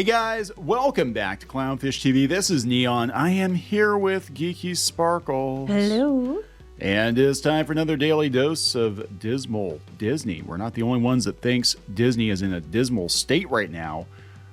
Hey guys, welcome back to Clownfish TV. This is Kneon. I am here with Geeky Sparkles. Hello. And it's time for another daily dose of dismal Disney. We're not the only ones that thinks Disney is in a dismal state right now.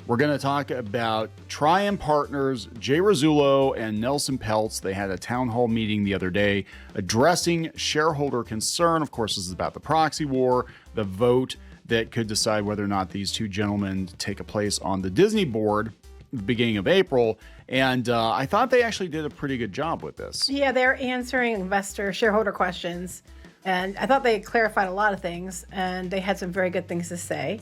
We're going to talk about Trian Partners, Jay Rasulo, and Nelson Peltz. They had a town hall meeting the other day addressing shareholder concern. Of course, this is about the proxy war, the vote that could decide whether or not these two gentlemen take a place on the Disney board at the beginning of April. And I thought they actually did a pretty good job with this. Yeah, they're answering investor shareholder questions. And I thought they clarified a lot of things, and they had some very good things to say.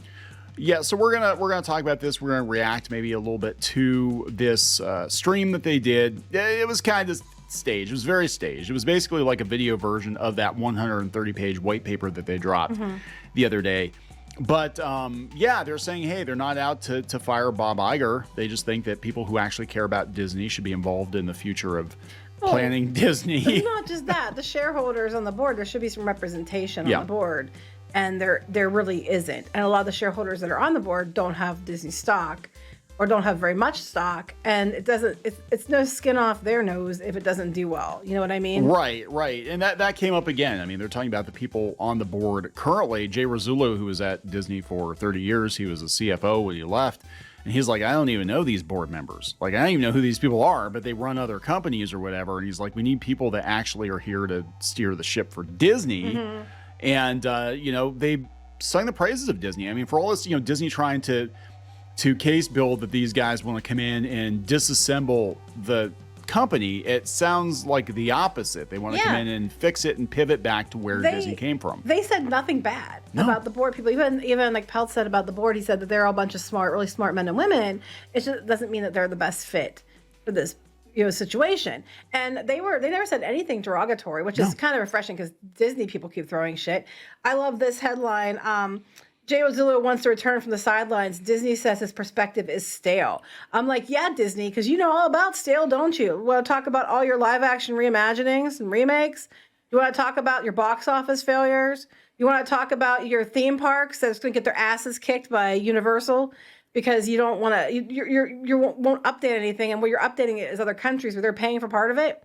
Yeah, so we're gonna talk about this. We're gonna react maybe a little bit to this stream that they did. It was kind of staged. It was very staged. It was basically like a video version of that 130-page white paper that they dropped the other day. But yeah, they're saying, hey, they're not out to fire Bob Iger. They just think that people who actually care about Disney should be involved in the future of planning Disney. It's not just that. The shareholders on the board, there should be some representation on the board. And there really isn't. And a lot of the shareholders that are on the board don't have Disney stock or don't have very much stock. And it's no skin off their nose if it doesn't do well. You know what I mean? Right. And that came up again. I mean, they're talking about the people on the board currently. Jay Rasulo, who was at Disney for 30 years, he was a CFO when he left. And he's like, I don't even know these board members. Like, I don't even know who these people are, but they run other companies or whatever. And he's like, we need people that actually are here to steer the ship for Disney. And, you know, they sung the praises of Disney. I mean, for all this, you know, Disney trying to case build that these guys want to come in and disassemble the company, it sounds like the opposite. They want to come in and fix it and pivot back to where Disney came from. They said nothing bad about the board people. Even like Peltz said about the board, he said that they're all a bunch of smart, really smart men and women. It just doesn't mean that they're the best fit for this situation. And they never said anything derogatory, which is kind of refreshing because Disney people keep throwing shit. I love this headline. Jay Rasulo wants to return from the sidelines. Disney says his perspective is stale. I'm like, yeah, Disney, because you know all about stale, don't you? You want to talk about all your live action reimaginings and remakes? You want to talk about your box office failures? You want to talk about your theme parks that's going to get their asses kicked by Universal because you don't want to, you won't update anything, and what you're updating it is other countries where they're paying for part of it.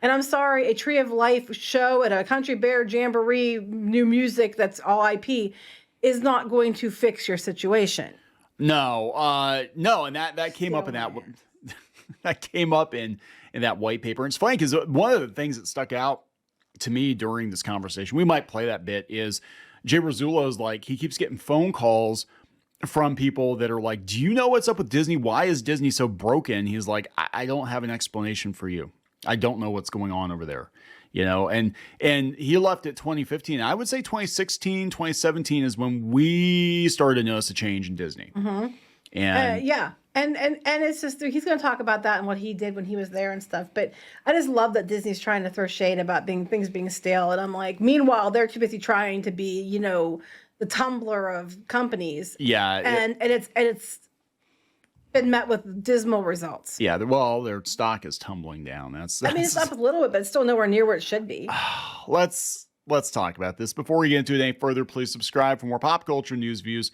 And I'm sorry, a Tree of Life show at a Country Bear Jamboree, new music that's all IP, is not going to fix your situation. No, and that came up in that came up in that white paper. And it's funny because one of the things that stuck out to me during this conversation, we might play that bit, is Jay Rasulo's like, he keeps getting phone calls from people that are like, do you know what's up with Disney? Why is Disney so broken? He's like, I don't have an explanation for you. I don't know what's going on over there. You know, and he left at 2015. I would say 2016, 2017 is when we started to notice a change in Disney. And it's just, he's going to talk about that and what he did when he was there and stuff. But I just love that Disney's trying to throw shade about things being stale. And I'm like, meanwhile, they're too busy trying to be, you know, the Tumblr of companies. Yeah. And it's been met with dismal results. Yeah, well, their stock is tumbling down. That's I mean, it's up a little bit, but it's still nowhere near where it should be. Let's talk about this. Before we get into it any further, please subscribe for more pop culture news, views,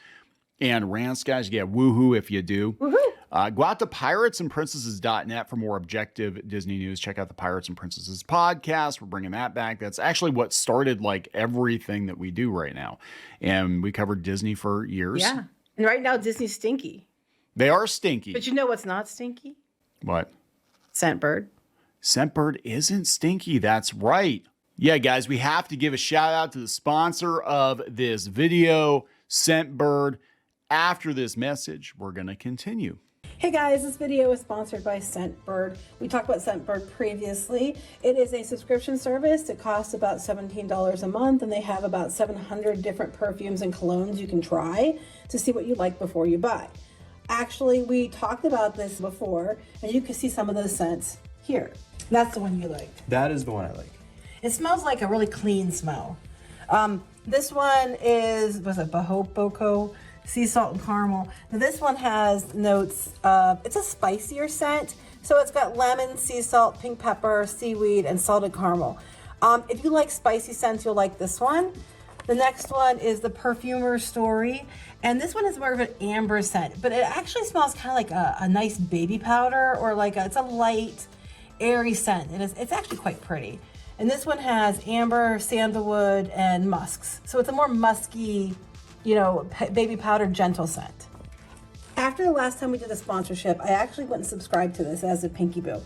and rants, guys. You get woohoo if you do. Woohoo! Go out to piratesandprincesses.net for more objective Disney news. Check out the Pirates and Princesses podcast. We're bringing that back. That's actually what started like everything that we do right now. And we covered Disney for years. Yeah. And right now, Disney's stinky. They are stinky. But you know what's not stinky? What? Scentbird. Scentbird isn't stinky. That's right. Yeah, guys, we have to give a shout out to the sponsor of this video, Scentbird. After this message, we're going to continue. Hey guys, this video is sponsored by Scentbird. We talked about Scentbird previously. It is a subscription service. It costs about $17 a month, and they have about 700 different perfumes and colognes you can try to see what you like before you buy. Actually, we talked about this before, and you can see some of those scents here. That's the one you like. That is the one I like. It smells like a really clean smell. This one is, was it Boko? Sea salt and caramel. Now this one has notes of, it's a spicier scent. So it's got lemon, sea salt, pink pepper, seaweed, and salted caramel. If you like spicy scents, you'll like this one. The next one is the Perfumer's Story. And this one is more of an amber scent, but it actually smells kind of like a nice baby powder, or like it's a light, airy scent. It's actually quite pretty. And this one has amber, sandalwood, and musks. So it's a more musky, you know, baby powder, gentle scent. After the last time we did a sponsorship, I actually went and subscribed to this as a Pinky Boo.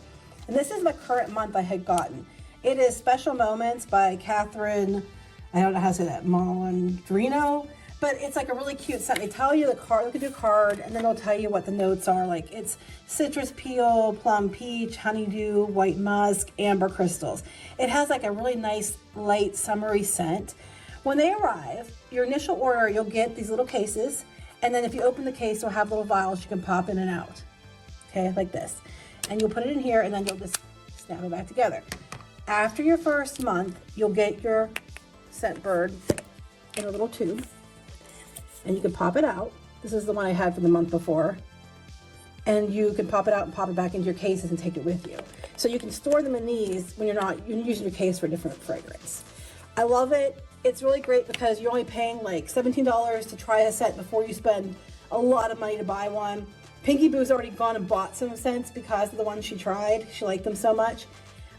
And this is the current month I had gotten. It is Special Moments by Catherine, I don't know how to say that, Malandrino, but it's like a really cute scent. They tell you the card, look at your card, and then they'll tell you what the notes are. Like it's citrus peel, plum peach, honeydew, white musk, amber crystals. It has like a really nice, light, summery scent. When they arrive, your initial order, you'll get these little cases, and then if you open the case, you'll have little vials you can pop in and out. Okay, like this. And you'll put it in here, and then you'll just snap it back together. After your first month, you'll get your Scentbird in a little tube, and you can pop it out. This is the one I had for the month before. And you can pop it out and pop it back into your cases and take it with you. So you can store them in these when you're using your case for a different fragrance. I love it. It's really great because you're only paying like $17 to try a scent before you spend a lot of money to buy one. Pinky Boo's already gone and bought some scents because of the ones she tried. She liked them so much.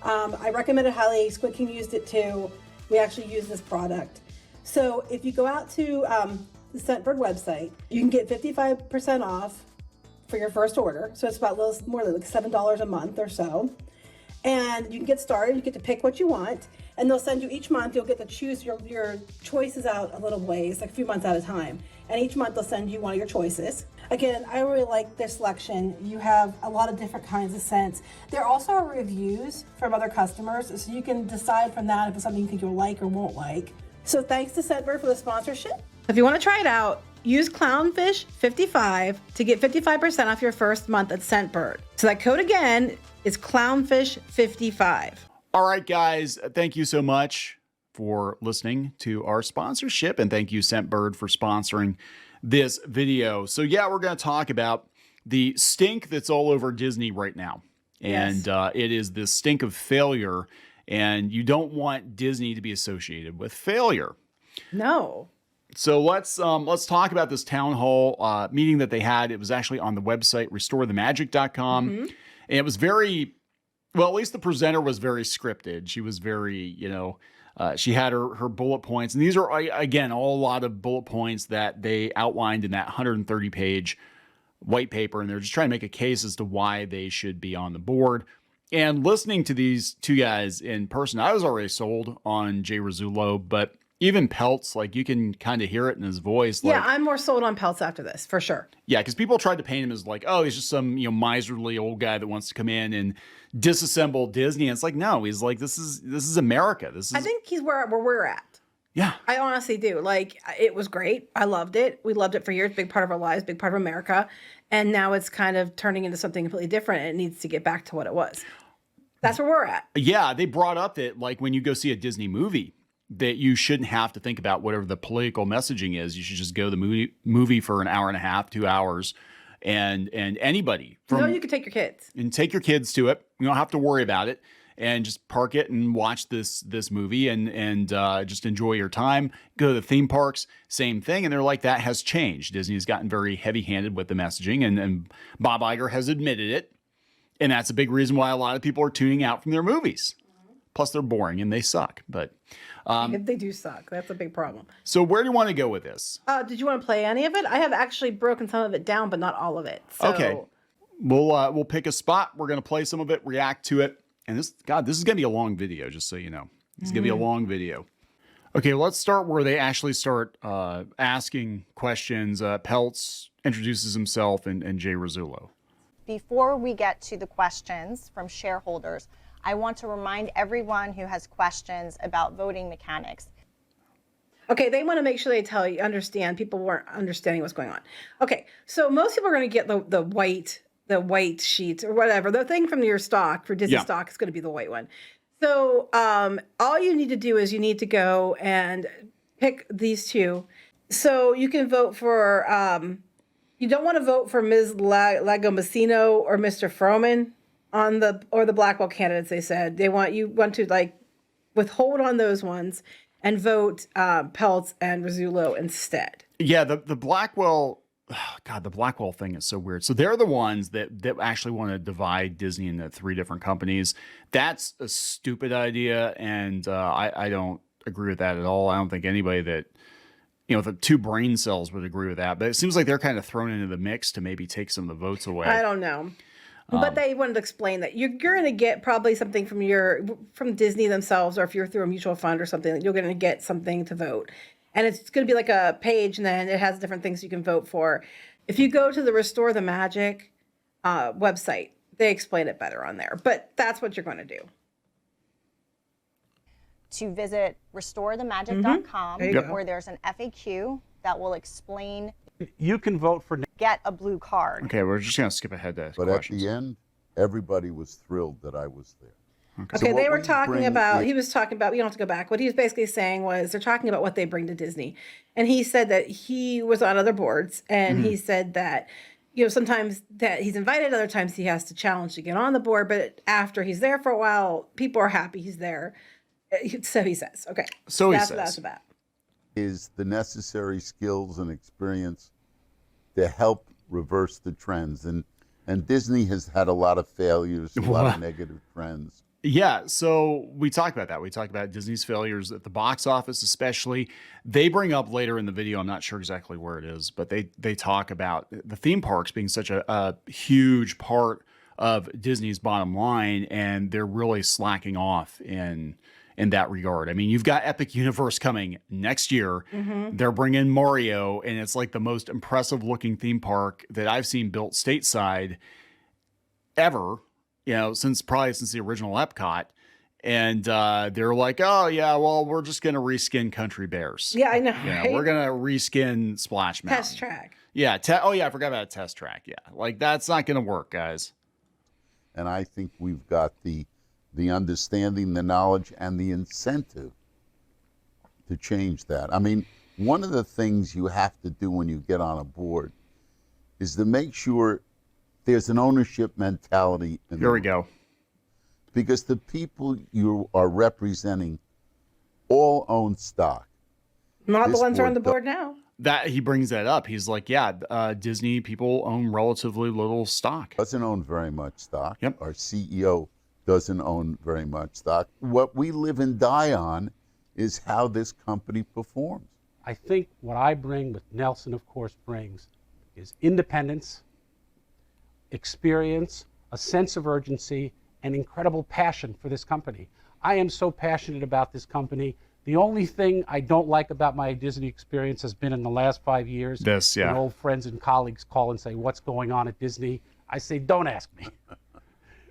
I recommend it highly. Squid King used it too. We actually use this product. So if you go out to the Scentbird website, you can get 55% off for your first order. So it's about a little more than like $7 a month or so. And you can get started. You get to pick what you want. And they'll send you each month, you'll get to choose your choices out a little ways, like a few months at a time. And each month they'll send you one of your choices. Again, I really like their selection. You have a lot of different kinds of scents. There also are reviews from other customers, so you can decide from that if it's something you think you'll like or won't like. So thanks to Scentbird for the sponsorship. If you want to try it out, use Clownfish55 to get 55% off your first month at Scentbird. So that code again is Clownfish55. All right, guys, thank you so much for listening to our sponsorship, and thank you, Scentbird, for sponsoring this video. So yeah, we're going to talk about the stink that's all over Disney right now. And it is the stink of failure, and you don't want Disney to be associated with failure. No. So let's talk about this town hall meeting that they had. It was actually on the website, restorethemagic.com. And it was very, well, at least the presenter was very scripted. She was very, she had her bullet points. And these are, again, all a lot of bullet points that they outlined in that 130-page white paper. And they're just trying to make a case as to why they should be on the board. And listening to these two guys in person, I was already sold on Jay Rasulo, but even Peltz, like you can kind of hear it in his voice. Yeah, I'm more sold on Peltz after this, for sure. Yeah, because people tried to paint him as like, oh, he's just some miserly old guy that wants to come in and disassemble Disney. And it's like, no, he's like, this is America. I think he's where we're at. Yeah, I honestly do. Like, it was great. I loved it. We loved it for years. Big part of our lives, big part of America. And now it's kind of turning into something completely different. And it needs to get back to what it was. That's where we're at. Yeah, they brought up that like when you go see a Disney movie, that you shouldn't have to think about whatever the political messaging is. You should just go to the movie for an hour and a half, 2 hours, and anybody you could take your kids and take your kids to it. You don't have to worry about it, and just park it and watch this movie and just enjoy your time. Go to the theme parks, same thing. And they're like, that has changed. Disney's gotten very heavy-handed with the messaging, and Bob Iger has admitted it, and that's a big reason why a lot of people are tuning out from their movies. Plus, they're boring and they suck. But they do suck. That's a big problem. So where do you want to go with this? Did you want to play any of it? I have actually broken some of it down, but not all of it. So. Okay. We'll pick a spot. We're going to play some of it, react to it. And this is going to be a long video, just so you know. It's going to be a long video. Okay, let's start where they actually start asking questions. Peltz introduces himself and Jay Rasulo. Before we get to the questions from shareholders, I want to remind everyone who has questions about voting mechanics. Okay, they want to make sure they understand. People weren't understanding what's going on. Okay, so most people are going to get the white sheets or whatever. The thing from your stock for Disney stock is going to be the white one. So all you need to do is you need to go and pick these two. So you can vote for. You don't want to vote for Ms. Lagomacino or Mr. Froman on the Blackwell candidates. They said you want to like withhold on those ones, and vote Peltz and Rasulo instead. Yeah, the Blackwell, oh God, the Blackwell thing is so weird. So they're the ones that actually want to divide Disney into 3 different companies. That's a stupid idea, and I don't agree with that at all. I don't think anybody that, the 2 brain cells would agree with that. But it seems like they're kind of thrown into the mix to maybe take some of the votes away. I don't know. But they wanted to explain that you're going to get probably something from Disney themselves, or if you're through a mutual fund or something, you're going to get something to vote. And it's going to be like a page, and then it has different things you can vote for. If you go to the Restore the Magic website, they explain it better on there. But that's what you're going to do. To visit restorethemagic.com, There where there's an FAQ that will explain. You can vote for. Get a blue card. Okay, we're just going to skip ahead to But questions. at the end, everybody was thrilled that I was there. Okay, So they what were we talking bring about, is- he was talking about, we don't have to go back. What he was basically saying was they're talking about what they bring to Disney. And he said that he was on other boards, and he said that, sometimes that he's invited, other times he has to challenge to get on the board. But after he's there for a while, people are happy he's there. So he says. Okay. So he that's says. what that's about. is the necessary skills and experience to help reverse the trends. And Disney has had a lot of failures, a lot of negative trends. Yeah, so we talked about that. We talked about Disney's failures at the box office, especially. They bring up later in the video, I'm not sure exactly where it is, but they talk about the theme parks being such a huge part of Disney's bottom line, and they're really slacking off in that regard. I mean, you've got Epic Universe coming next year. They're bringing Mario, and it's like the most impressive looking theme park that I've seen built stateside ever. Since the original Epcot. And they're like, oh, yeah, well, we're just going to reskin Country Bears. Yeah, I know. Right? We're going to reskin Splash Mountain. Test track. Yeah. I forgot about Test Track. Yeah. Like, that's not going to work, guys. And I think we've got the understanding, the knowledge, and the incentive to change that. I mean, one of the things you have to do when you get on a board is to make sure there's an ownership mentality. Here we go. Because the people you are representing all own stock. Not the This ones who are on the board board now. That he brings that up. He's like, yeah, Disney people own relatively little stock. Doesn't own very much stock. Yep. Our CEO doesn't own very much stock. What we live and die on is how this company performs. I think what I bring, what Nelson, of course, brings, is independence, experience, a sense of urgency, and incredible passion for this company. I am so passionate about this company. The only thing I don't like about my Disney experience has been in the last 5 years. When old friends and colleagues call and say, what's going on at Disney? I say, don't ask me.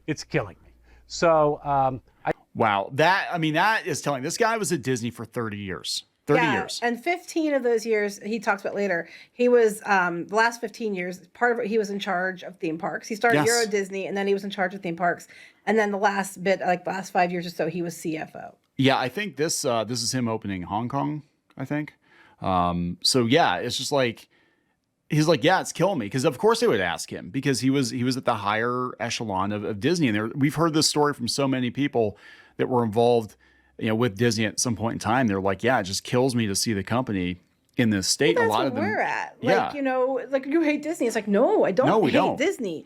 It's killing me. So Wow. That is telling. This guy was at Disney for 30 years. 30 years. And 15 of those years, he talks about later, he was, the last 15 years, part of it, he was in charge of theme parks. He started Euro Disney, and then he was in charge of theme parks. And then the last bit, like the last 5 years or so, he was CFO. Yeah, I think this is him opening Hong Kong, I think. So yeah, it's just like, he's like, yeah, it's killing me. Because of course they would ask him, because he was at the higher echelon of Disney. And we've heard this story from so many people that were involved with Disney at some point in time. They're like, yeah, it just kills me to see the company in this state. Well, a lot that's of them. where we're at. Yeah. Like, like you hate Disney. It's like, no, I don't No, we hate don't. Disney.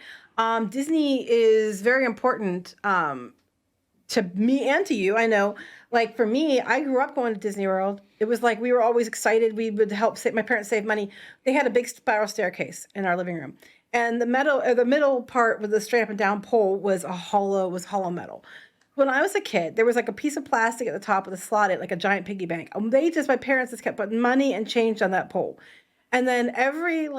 Disney is very important to me and to you. I know, like for me, I grew up going to Disney World. It was like we were always excited. We would help my parents save money. They had a big spiral staircase in our living room. And the middle part with the straight up and down pole was hollow metal. When I was a kid, there was like a piece of plastic at the top with a slot in, like a giant piggy bank. My parents just kept putting money and change on that pole. And then every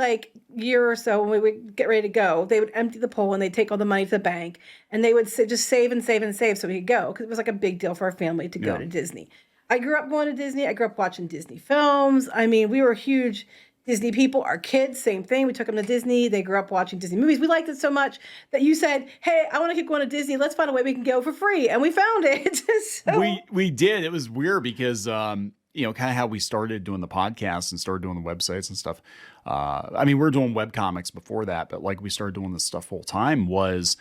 year or so, when we would get ready to go, they would empty the pole and they'd take all the money to the bank, and they would just save and save and save so we could go, because it was like a big deal for our family to go to Disney. I grew up going to Disney. I grew up watching Disney films. I mean, we were huge Disney people. Our kids, same thing. We took them to Disney. They grew up watching Disney movies. We liked it so much that you said, hey, I want to keep going to Disney. Let's find a way we can go for free. And we found it. So, We did. It was weird because, kind of how we started doing the podcast and started doing the websites and stuff. We were doing webcomics before that, but we started doing this stuff full time was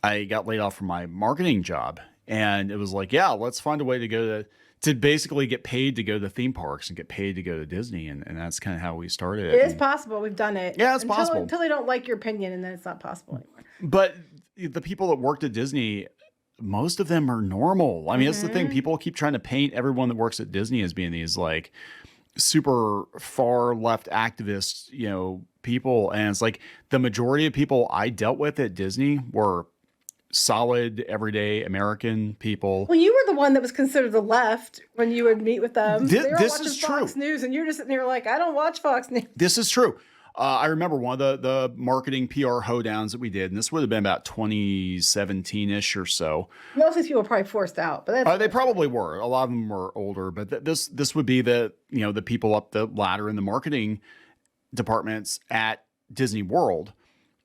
I got laid off from my marketing job. And it was like, yeah, let's find a way to go to to basically get paid to go to theme parks and get paid to go to Disney. And that's kind of how we started It is possible. We've done it. Yeah, it's possible. Until they don't like your opinion, and then it's not possible anymore. But the people that worked at Disney, most of them are normal. I mean, that's the thing. People keep trying to paint everyone that works at Disney as being these like super far left activists, people. And it's like the majority of people I dealt with at Disney were solid, everyday American people. Well, you were the one that was considered the left when you would meet with them. They were This watching is Fox true. News, and you're just sitting there like, I don't watch Fox News. This is true. I remember one of the marketing PR hoedowns that we did, and this would have been about 2017-ish or so. Most of these people were probably forced out, but that's They probably were. A lot of them were older, but this would be the people up the ladder in the marketing departments at Disney World.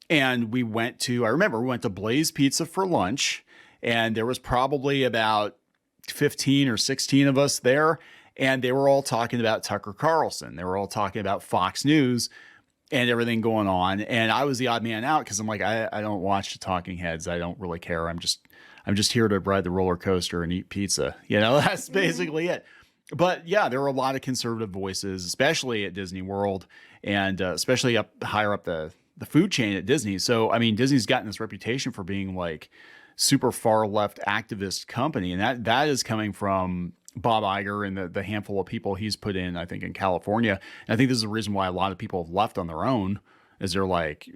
And I remember we went to Blaze Pizza for lunch, and there was probably about 15 or 16 of us there, and they were all talking about Tucker Carlson. They were all talking about Fox News and everything going on. And I was the odd man out because I'm like, I don't watch the talking heads. I don't really care. I'm just here to ride the roller coaster and eat pizza. That's basically it. But yeah, there were a lot of conservative voices, especially at Disney World, and especially higher up the food chain at Disney. So, I mean, Disney's gotten this reputation for being like super far left activist company. And that is coming from Bob Iger and the handful of people he's put in, I think, in California. And I think this is the reason why a lot of people have left on their own, is they're like,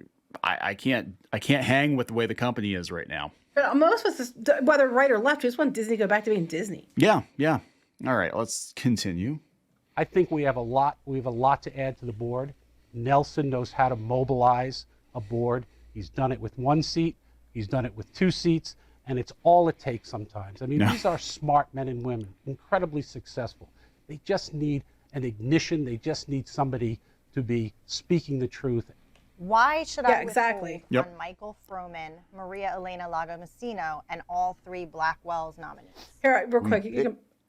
I can't hang with the way the company is right now. But most of us, whether right or left, we just want Disney to go back to being Disney. Yeah. All right, let's continue. I think we have a lot to add to the board. Nelson knows how to mobilize a board. He's done it with 1 seat. He's done it with 2 seats. And it's all it takes sometimes. I mean, these are smart men and women, incredibly successful. They just need an ignition. They just need somebody to be speaking the truth. Why should I exactly. withhold on Michael Froman, Maria Elena Lagomasino, and all 3 Blackwell's nominees? Here, real quick.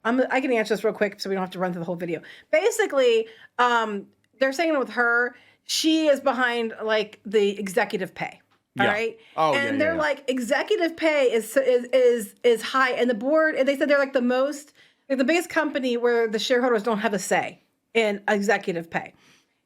I can answer this real quick so we don't have to run through the whole video. Basically, they're saying with her, she is behind like the executive pay. All right. Oh, and they're like, executive pay is high, and the board, and they said they're like the biggest company where the shareholders don't have a say in executive pay.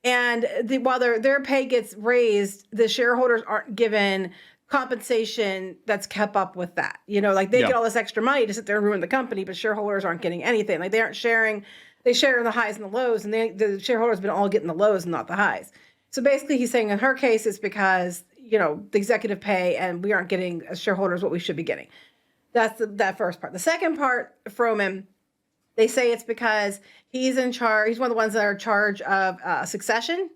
And while their pay gets raised, the shareholders aren't given compensation that's kept up with that. Like they get all this extra money to sit there and ruin the company, but shareholders aren't getting anything. Like they aren't sharing. They share in the highs and the lows, and the shareholders have been all getting the lows and not the highs. So basically, he's saying in her case, it's because the executive pay, and we aren't getting as shareholders what we should be getting. That's that first part. The second part, Froman, they say it's because he's in charge. He's one of the ones that are in charge of succession,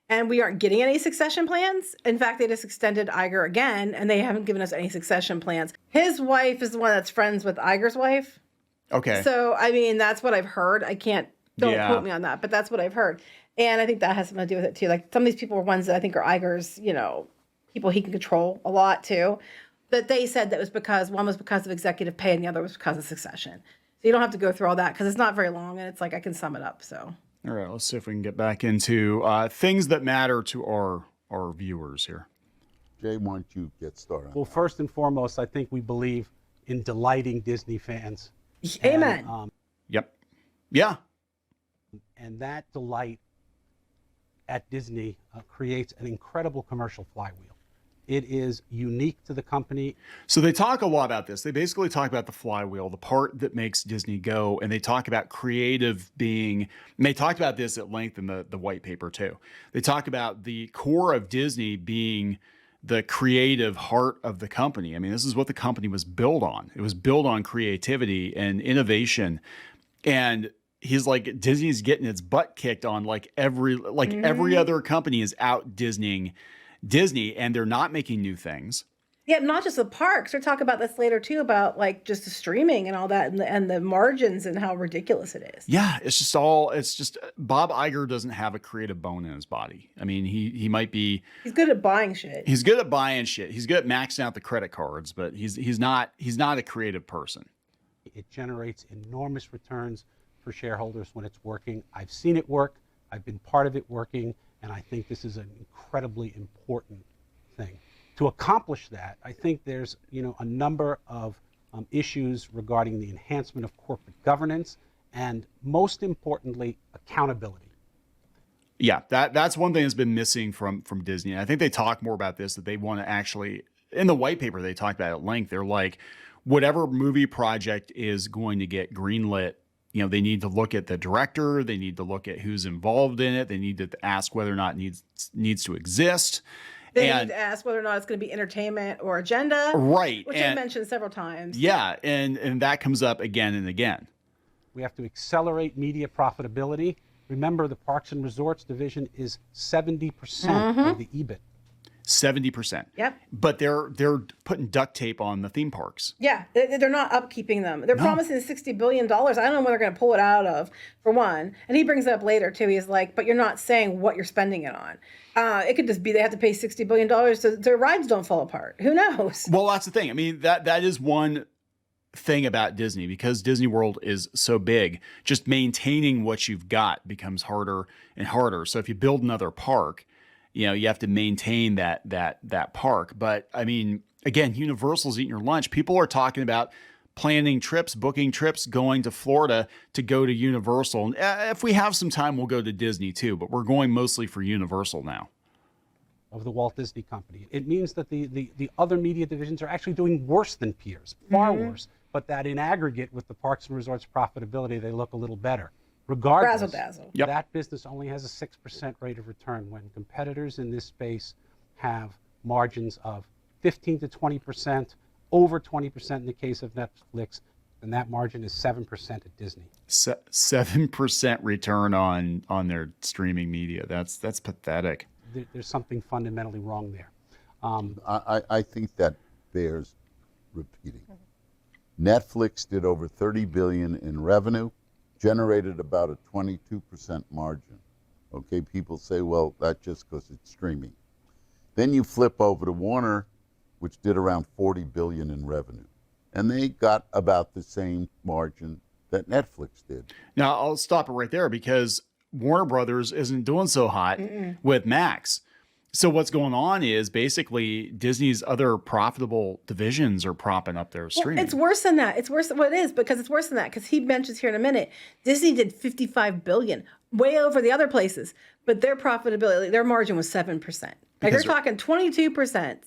and we aren't getting any succession plans. In fact, they just extended Iger again, and they haven't given us any succession plans. His wife is the one that's friends with Iger's wife. Okay. So, I mean, that's what I've heard. Don't quote me on that, but that's what I've heard. And I think that has something to do with it too. Like some of these people are ones that I think are Iger's, people he can control a lot too. But they said that was because one was because of executive pay and the other was because of succession. So you don't have to go through all that because it's not very long, and it's like I can sum it up. So. All right, let's see if we can get back into things that matter to our viewers here. Jay, why don't you get started? Well, first and foremost, I think we believe in delighting Disney fans. Amen. And, Yep. Yeah. and that delight at Disney creates an incredible commercial flywheel. It is unique to the company. So they talk a lot about this. They basically talk about the flywheel, the part that makes Disney go, and they talk about creative being, and they talked about this at length in the white paper too. They talk about the core of Disney being the creative heart of the company. I mean, this is what the company was built on. It was built on creativity and innovation. And he's like, Disney's getting its butt kicked on like every other company is out Disneying Disney, and they're not making new things. Yeah, not just the parks. We'll talk about this later too, about like just the streaming and all that, and the margins and how ridiculous it is. Yeah, it's just Bob Iger doesn't have a creative bone in his body. I mean, he might be. He's good at buying shit. He's good at buying shit. He's good at maxing out the credit cards, but he's not a creative person. It generates enormous returns for shareholders when it's working. I've seen it work. I've been part of it working, and I think this is an incredibly important thing. To accomplish that, I think there's a number of issues regarding the enhancement of corporate governance and most importantly, accountability. Yeah, that's one thing that's been missing from Disney. And I think they talk more about this, that they want to actually, in the white paper, they talk about it at length. They're like, whatever movie project is going to get greenlit, they need to look at the director. They need to look at who's involved in it. They need to ask whether or not it needs to exist. They need to ask whether or not it's going to be entertainment or agenda. Right. Which I mentioned several times. Yeah. And that comes up again and again. We have to accelerate media profitability. Remember, the Parks and Resorts division is 70% of the EBIT. 70%. Yep. But they're putting duct tape on the theme parks. Yeah, they're not upkeeping them. They're promising $60 billion. I don't know where they're going to pull it out of, for one. And he brings it up later, too. He's like, but you're not saying what you're spending it on. It could just be they have to pay $60 billion so their rides don't fall apart. Who knows? Well, that's the thing. I mean, that is one thing about Disney, because Disney World is so big. Just maintaining what you've got becomes harder and harder. So if you build another park, you have to maintain that park. But I mean, again, Universal's eating your lunch. People are talking about planning trips, booking trips, going to Florida to go to Universal. And if we have some time, we'll go to Disney too, but we're going mostly for Universal now. Of the Walt Disney Company. It means that the other media divisions are actually doing worse than peers, far worse, but that in aggregate with the Parks and Resorts profitability, they look a little better. Regardless, Razzle-dazzle. Yep. that business only has a 6% rate of return when competitors in this space have margins of 15 to 20%, over 20% in the case of Netflix, and that margin is 7% at Disney. 7% return on their streaming media. That's pathetic. There's something fundamentally wrong there. I think that bears repeating. Netflix did over $30 billion in revenue, generated about a 22% margin. Okay, people say, well, that's just because it's streaming. Then you flip over to Warner, which did around $40 billion in revenue, and they got about the same margin that Netflix did. Now, I'll stop it right there, because Warner Brothers isn't doing so hot with Max. So what's going on is basically Disney's other profitable divisions are propping up their streaming. Well, it's worse than that. It's worse. Well, it is, because it's worse than that, because he mentions here in a minute, Disney did $55 billion, way over the other places, but their profitability, their margin was 7%. Like you're talking 22%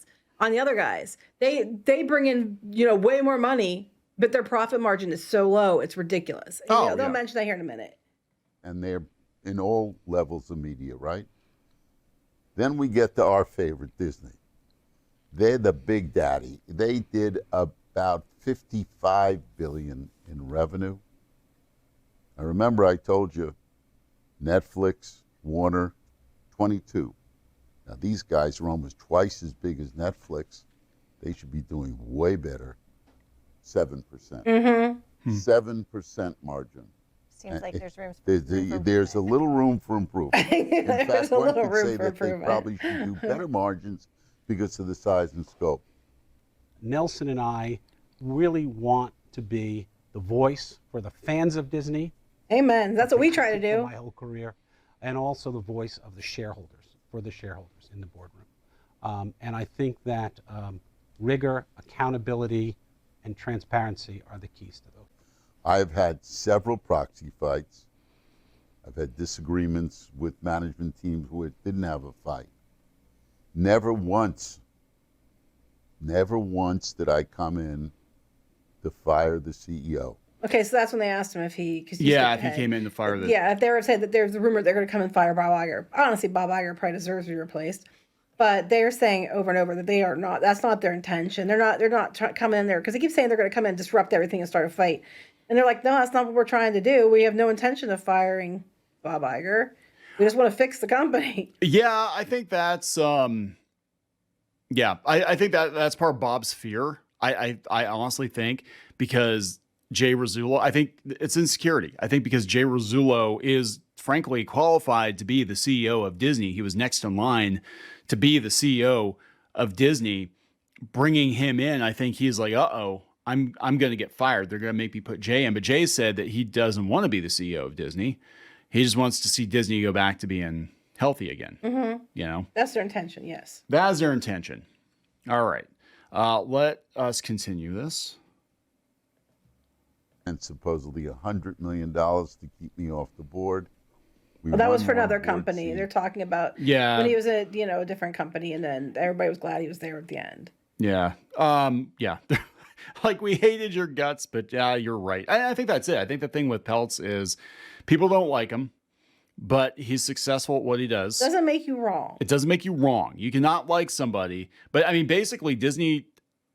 on the other guys. They bring in way more money, but their profit margin is so low, it's ridiculous. And, they'll mention that here in a minute. And they're in all levels of media, right? Then we get to our favorite, Disney. They're the big daddy. They did about $55 billion in revenue. I remember I told you, Netflix, Warner, 22. Now these guys are almost twice as big as Netflix. They should be doing way better. 7%. 7% margin. Seems like there's room there's a little room for improvement. In fact, one could say that they improvement. probably should do better margins because of the size and scope. Nelson and I really want to be the voice for the fans of Disney. Amen. That's what we try to For do. my whole career, and also the voice of the shareholders, for the shareholders in the boardroom. And I think that rigor, accountability, and transparency are the keys to those. I've had several proxy fights. I've had disagreements with management teams where it didn't have a fight. Never once did I come in to fire the CEO. Okay, so that's when they asked him if he... if he came in to fire the... Yeah, if they were saying that there's a rumor they're going to come and fire Bob Iger. Honestly, Bob Iger probably deserves to be replaced. But they're saying over and over that they are not... That's not their intention. They're not coming in there... Because they keep saying they're going to come in and disrupt everything and start a fight. And they're like, no, that's not what we're trying to do. We have no intention of firing Bob Iger. We just want to fix the company. Yeah, I think that's I think that's part of Bob's fear. I honestly think, because Jay Rasulo, I think it's insecurity. I think because Jay Rasulo is frankly qualified to be the CEO of Disney. He was next in line to be the CEO of Disney. Bringing him in, I think he's like, uh-oh, I'm going to get fired. They're going to make me put Jay in. But Jay said that he doesn't want to be the CEO of Disney. He just wants to see Disney go back to being healthy again. That's their intention, yes. That is their intention. All right. Let us continue this. and supposedly $100 million to keep me off the board. Well, that was for another company. They're talking about when he was at a different company, and then everybody was glad he was there at the end. Yeah. Yeah. Like, we hated your guts, but yeah, you're right. I think that's it. I think the thing with Peltz is people don't like him, but he's successful at what he does. Doesn't make you wrong. It doesn't make you wrong. You cannot like somebody, but I mean, basically Disney,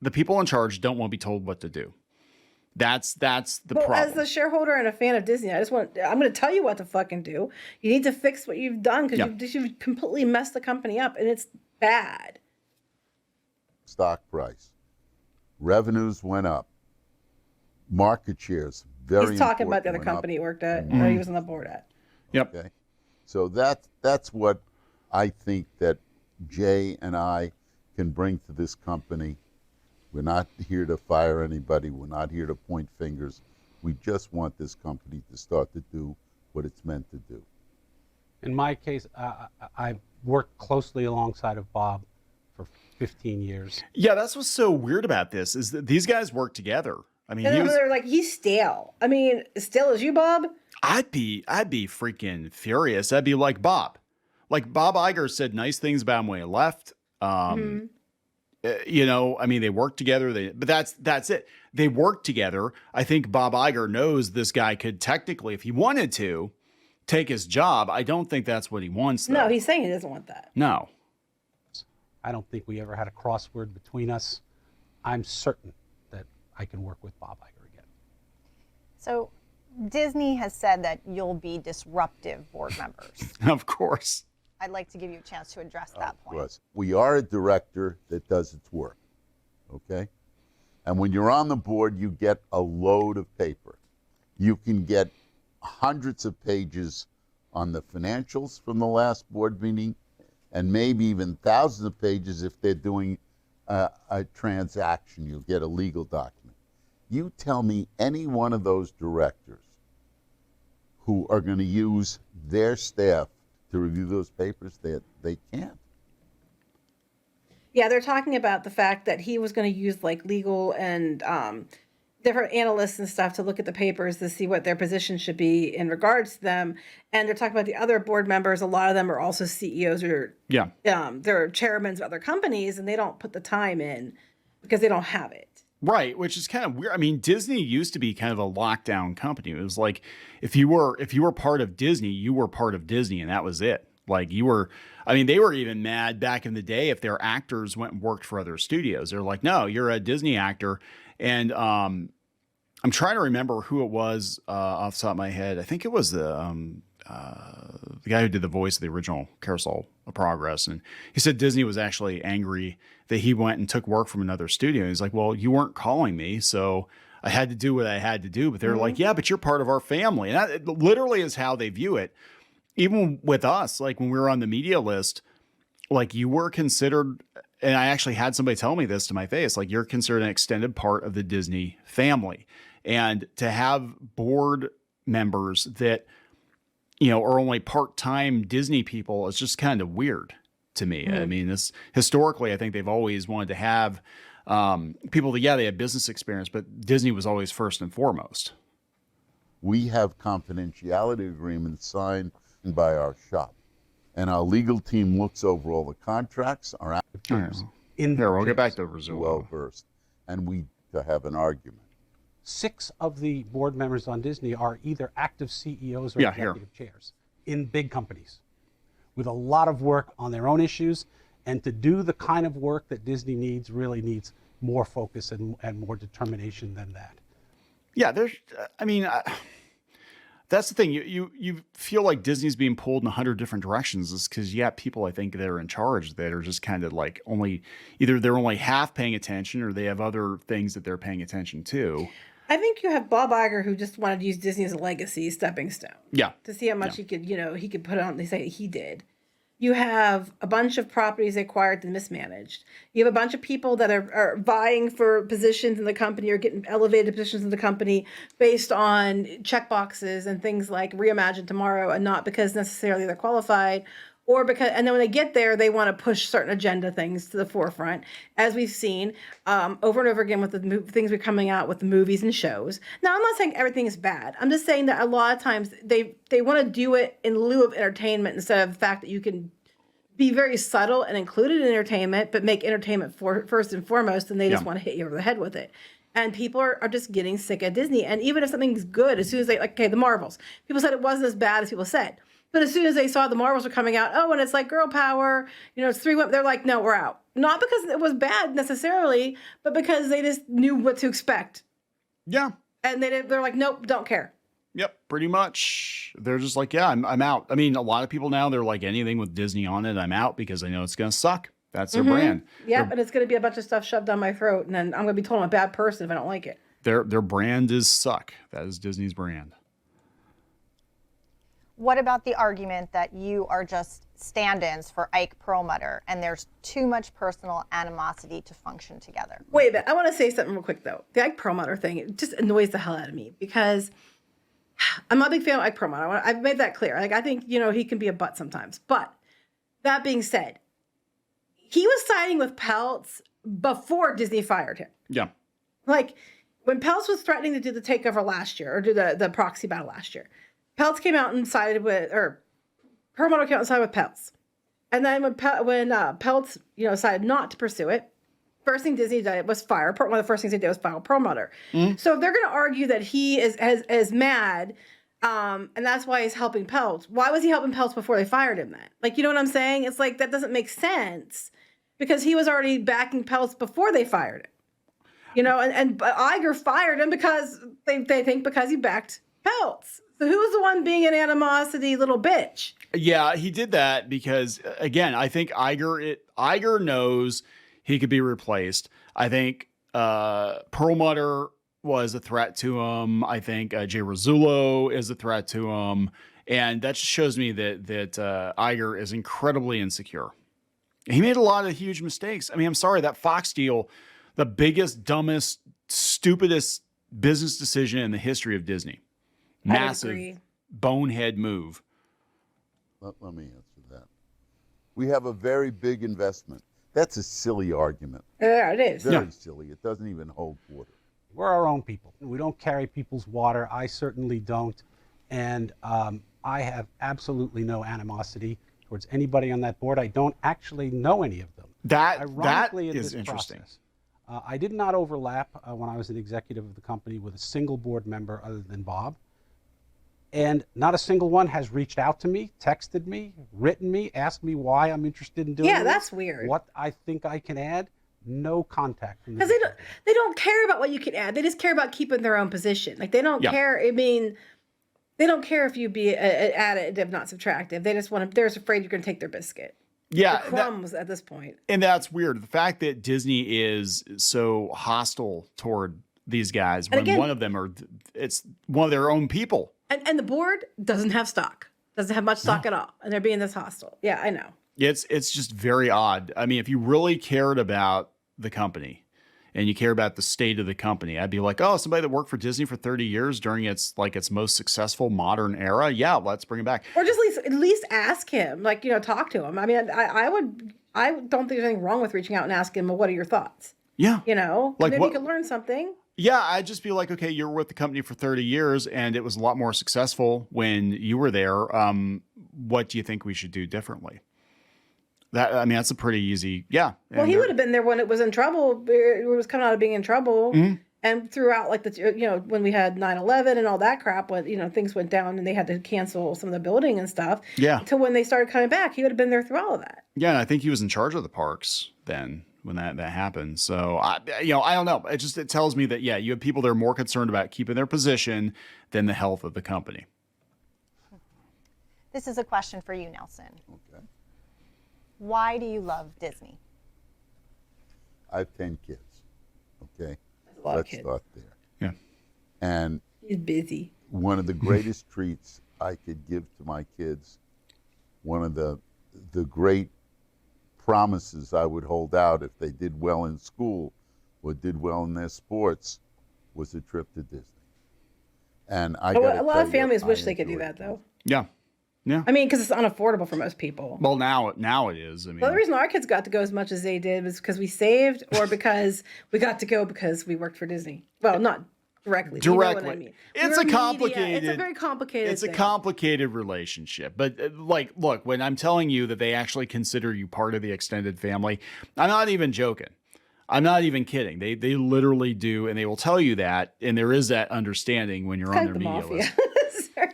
the people in charge don't want to be told what to do. That's the problem. As a shareholder and a fan of Disney, I'm going to tell you what to fucking do. You need to fix what you've done because you've completely messed the company up, and it's bad. Stock price. Revenues went up. Market shares, very He's talking about the important, other company he worked at, or he was on the board at. Yep. Okay. So that's what I think that Jay and I can bring to this company. We're not here to fire anybody. We're not here to point fingers. We just want this company to start to do what it's meant to do. In my case, I worked closely alongside of Bob for 15 years. Yeah, that's what's so weird about this is that these guys work together. I mean, they're like, he's stale. I mean, as stale as you, Bob? I'd be freaking furious. I'd be like Bob. Like, Bob Iger said nice things about him when he left. You know, I mean, they work together. But that's it. They work together. I think Bob Iger knows this guy could technically, if he wanted to, take his job. I don't think that's what he wants, though. No, he's saying he doesn't want that. No. I don't think we ever had a crossword between us. I'm certain that I can work with Bob Iger again. So Disney has said that you'll be disruptive board members. Of course. I'd like to give you a chance to address that point. Of course. We are a director that does its work, okay? And when you're on the board, you get a load of paper. You can get hundreds of pages on the financials from the last board meeting, and maybe even thousands of pages if they're doing a transaction. You'll get a legal document. You tell me any one of those directors who are going to use their staff to review those papers, they can't. Yeah, they're talking about the fact that he was going to use like legal and different analysts and stuff to look at the papers to see what their position should be in regards to them. And they're talking about the other board members. A lot of them are also CEOs or they're chairmen of other companies, and they don't put the time in because they don't have it. Right, which is kind of weird. I mean, Disney used to be kind of a lockdown company. It was like if you were part of Disney, you were part of Disney, and that was it. Like you were, I mean, they were even mad back in the day if their actors went and worked for other studios. They're like, no, you're a Disney actor. And I'm trying to remember who it was off the top of my head. I think it was the guy who did the voice of the original Carousel of Progress. And he said Disney was actually angry that he went and took work from another studio. He's like, well, you weren't calling me, so I had to do what I had to do. But they're like, yeah, but you're part of our family. And that literally is how they view it. Even with us, like when we were on the media list, like you were considered, and I actually had somebody tell me this to my face, like you're considered an extended part of the Disney family. And to have board members that, you know, are only part-time Disney people is just kind of weird to me. I mean, this historically, I think they've always wanted to have people that, they have business experience, but Disney was always first and foremost. We have confidentiality agreements signed by our shop, and our legal team looks over all the contracts. Our actors we'll get back to Rasulo. Well versed, and we have an argument. 6 of the board members on Disney are either active CEOs or executive chairs in big companies with a lot of work on their own issues. And to do the kind of work that Disney needs really needs more focus and more determination than that. Yeah, that's the thing. You feel like Disney's being pulled in 100 different directions is because you have people, I think, that are in charge that are just kind of like either they're only half paying attention or they have other things that they're paying attention to. I think you have Bob Iger, who just wanted to use Disney as a legacy stepping stone. Yeah. To see how much he could put on. They say he did. You have a bunch of properties acquired and mismanaged. You have a bunch of people that are vying for positions in the company or getting elevated positions in the company based on checkboxes and things like Reimagine Tomorrow, and not because necessarily they're qualified or because, and then when they get there, they want to push certain agenda things to the forefront, as we've seen over and over again with the things we're coming out with the movies and shows. Now, I'm not saying everything is bad. I'm just saying that a lot of times they want to do it in lieu of entertainment instead of the fact that you can be very subtle and included in entertainment, but make entertainment first and foremost, and they just want to hit you over the head with it. And people are just getting sick at Disney. And even if something's good, as soon as they, like, okay, the Marvels, people said it wasn't as bad as people said. But as soon as they saw the Marvels were coming out, and it's like girl power, it's 3 women, they're like, no, we're out. Not because it was bad necessarily, but because they just knew what to expect. Yeah. And they're like, nope, don't care. Yep, pretty much. They're just like, yeah, I'm out. I mean, a lot of people now, they're like, anything with Disney on it, I'm out because I know it's going to suck. That's their brand. Yeah, and it's going to be a bunch of stuff shoved down my throat, and then I'm going to be told I'm a bad person if I don't like it. Their brand is suck. That is Disney's brand. What about the argument that you are just stand-ins for Ike Perlmutter and there's too much personal animosity to function together? Wait a minute. I want to say something real quick, though. The Ike Perlmutter thing, it just annoys the hell out of me because I'm not a big fan of Ike Perlmutter. I've made that clear. Like, I think, he can be a butt sometimes. But that being said, he was siding with Peltz before Disney fired him. Yeah. Like, when Peltz was threatening to do the takeover last year, or do the proxy battle last year, Peltz came out and sided with, or Perlmutter came out and sided with Peltz. And then when Peltz, decided not to pursue it, first thing Disney did was fire. One of the first things they did was fire Perlmutter. So if they're going to argue that he is mad, and that's why he's helping Peltz, why was he helping Peltz before they fired him then? Like, you know what I'm saying? It's like, that doesn't make sense because he was already backing Peltz before they fired him. And Iger fired him because they think because he backed Peltz. So who's the one being an animosity little bitch? Yeah, he did that because, again, I think Iger knows he could be replaced. I think Perlmutter was a threat to him. I think Jay Rasulo is a threat to him. And that just shows me that Iger is incredibly insecure. He made a lot of huge mistakes. I mean, I'm sorry, that Fox deal, the biggest, dumbest, stupidest business decision in the history of Disney. Massive bonehead move. Let me answer that. We have a very big investment. That's a silly argument. Yeah, it is. Very silly. It doesn't even hold water. We're our own people. We don't carry people's water. I certainly don't. And I have absolutely no animosity towards anybody on that board. I don't actually know any of them. That in is this interesting. Process, I did not overlap when I was an executive of the company with a single board member other than Bob. And not a single one has reached out to me, texted me, written me, asked me why I'm interested in doing this. Yeah, that's weird. What I think I can add. No contact. Because they don't care about what you can add. They just care about keeping their own position. Like, they don't care. I mean, they don't care if you be additive, not subtractive. They just they're just afraid you're going to take their biscuit. Yeah. The crumbs at this point. And that's weird. The fact that Disney is so hostile toward these guys, when again, it's one of their own people. And the board doesn't have stock. Doesn't have much stock at all. And they're being this hostile. Yeah, I know. It's just very odd. I mean, if you really cared about the company and you care about the state of the company, I'd be like, oh, somebody that worked for Disney for 30 years during its most successful modern era. Yeah, let's bring it back. Or just at least ask him, talk to him. I mean, I don't think there's anything wrong with reaching out and asking him, well, what are your thoughts? Yeah. Maybe you could learn something. Yeah, I'd just be like, okay, you were with the company for 30 years and it was a lot more successful when you were there. What do you think we should do differently? That's a pretty easy, yeah. Well, he would have been there when it was in trouble. It was coming out of being in trouble. Mm-hmm. And throughout, when we had 9/11 and all that crap, when, things went down and they had to cancel some of the building and stuff. Yeah. To when they started coming back, he would have been there through all of that. Yeah, and I think he was in charge of the parks then when that happened. So, I don't know. It tells me that, you have people that are more concerned about keeping their position than the health of the company. This is a question for you, Nelson. Okay. Why do you love Disney? I have 10 kids. Okay. Let's start there. Yeah. And he's busy. One of the greatest treats I could give to my kids, one of the great promises I would hold out if they did well in school or did well in their sports, was a trip to Disney. And a lot of families wish they could do that, though. Yeah. Yeah. I mean, because it's unaffordable for most people. Well, now it is. I mean, Well, the reason our kids got to go as much as they did was because we saved, or because we got to go because we worked for Disney. Well, not directly. You know what I mean. It's a complicated. It's a very complicated. It's thing. a complicated relationship. But like, look, when I'm telling you that they actually consider you part of the extended family, I'm not even joking. I'm not even kidding. They literally do, and they will tell you that. And there is that understanding when you're on their media list.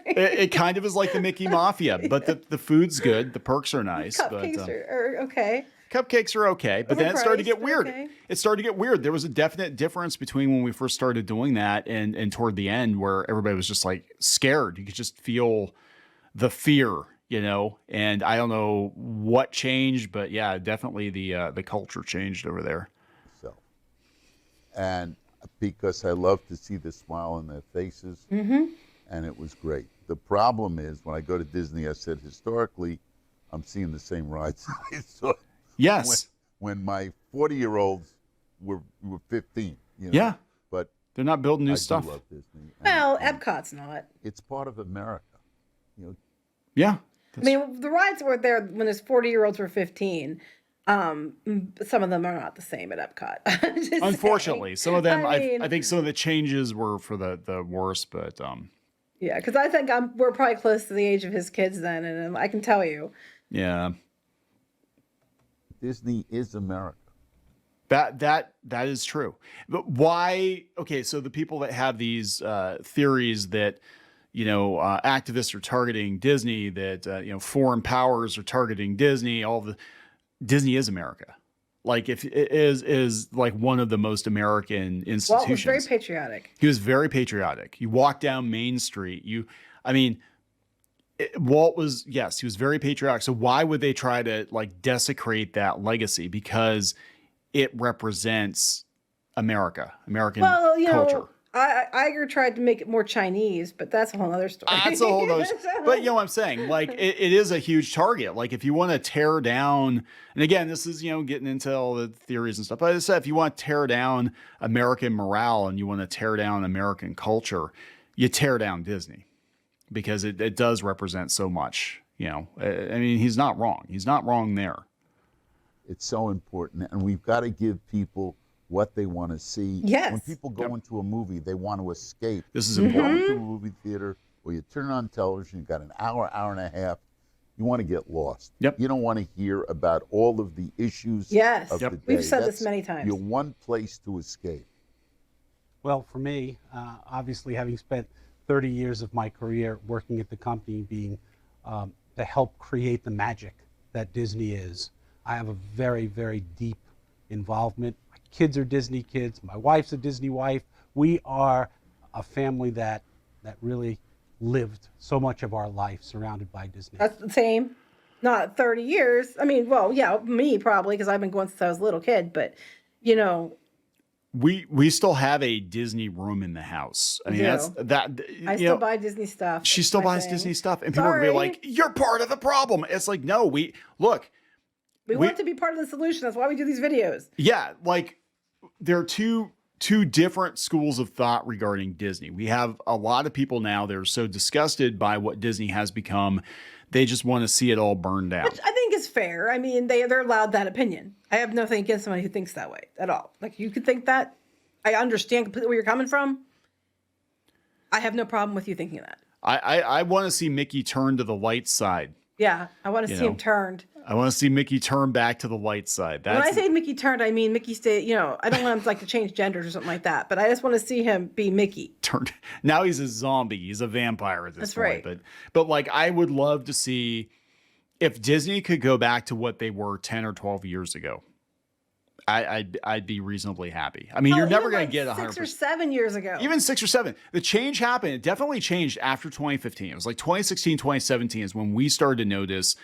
It kind of is like the Mickey Mafia, but the food's good. The perks are nice. Cupcakes are okay. Cupcakes are okay, but then it started to get weird. Okay. It started to get weird. There was a definite difference between when we first started doing that and toward the end, where everybody was just like scared. You could just feel the fear, you know. And I don't know what changed, but yeah, definitely the culture changed over there. So, and because I love to see the smile on their faces, and it was great. The problem is when I go to Disney, I said historically, I'm seeing the same rides I saw. Yes. When my 40-year-olds were 15. You know? Yeah. But they're not building new I stuff. do love Disney. Well, Epcot's not. It's part of America. You know. Yeah. I mean, the rides were there when his 40-year-olds were 15. Some of them are not the same at Epcot. Unfortunately, some of them, I I think some of the changes were for the worse, but yeah, because I think we're probably close to the age of his kids then, and I can tell you. yeah. Disney is America. That is true. But why? Okay, so the people that have these theories that activists are targeting Disney, that foreign powers are targeting Disney, Disney is America. Like if it is like one of the most American institutions. Walt was very patriotic. He was very patriotic. You walk down Main Street, Walt was, yes, he was very patriotic. So why would they try to like desecrate that legacy? Because it represents American culture. Iger tried to make it more Chinese, but that's a whole other story. That's a whole other. But you know what I'm saying? Like it is a huge target. Like if you want to tear down, and again, this is getting into all the theories and stuff. But I said, if you want to tear down American morale and you want to tear down American culture, you tear down Disney. Because it does represent so much, he's not wrong. He's not wrong there. It's so important, and we've got to give people what they want to see. Yes. When people go into a movie, they want to escape. This is You go important. into a movie theater, or you turn on television, you've got an hour and a half. You want to get lost. Yep. You don't want to hear about all of the issues Yes. of Yep. the day. We've said this That's many times. Your one place to escape. Well, for me, obviously having spent 30 years of my career working at the company, being to help create the magic that Disney is, I have a very, very deep involvement. My kids are Disney kids. My wife's a Disney wife. We are a family that really lived so much of our life surrounded by Disney. That's the same. Not 30 years. I mean, well, yeah, me probably, because I've been going since I was a little kid, but We still have a Disney room in the house. I mean, that's that. I still buy Disney stuff. She still buys Disney stuff, and people are gonna be like, "You're part of the problem." It's like, no, we want to be part of the solution. That's why we do these videos. Yeah, like there are two different schools of thought regarding Disney. We have a lot of people now that are so disgusted by what Disney has become, they just want to see it all burned down. Which I think is fair. I mean, they're allowed that opinion. I have nothing against somebody who thinks that way at all. Like, you could think that. I understand completely where you're coming from. I have no problem with you thinking that. I want to see Mickey turn to the light side. Yeah, I want to see him turned. I want to see Mickey turn back to the light side. When I say Mickey turned, I mean Mickey stay. I don't want him to change genders or something like that. But I just want to see him be Mickey. Turned. Now he's a zombie. He's a vampire at this point. Right. But like, I would love to see if Disney could go back to what they were 10 or 12 years ago. I'd be reasonably happy. I mean, you're never going to get 100%. 6 or 7 years ago. Even 6 or 7. The change happened. It definitely changed after 2015. It was like 2016, 2017 is when we started to notice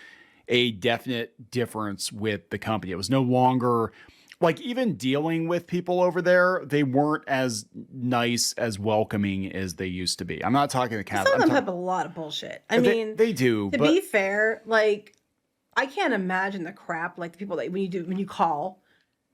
a definite difference with the company. It was no longer like, even dealing with people over there, they weren't as nice, as welcoming as they used to be. I'm not talking to Some of them have a lot of bullshit. I mean, they do. To be fair, like, I can't imagine the crap, like the people that when you call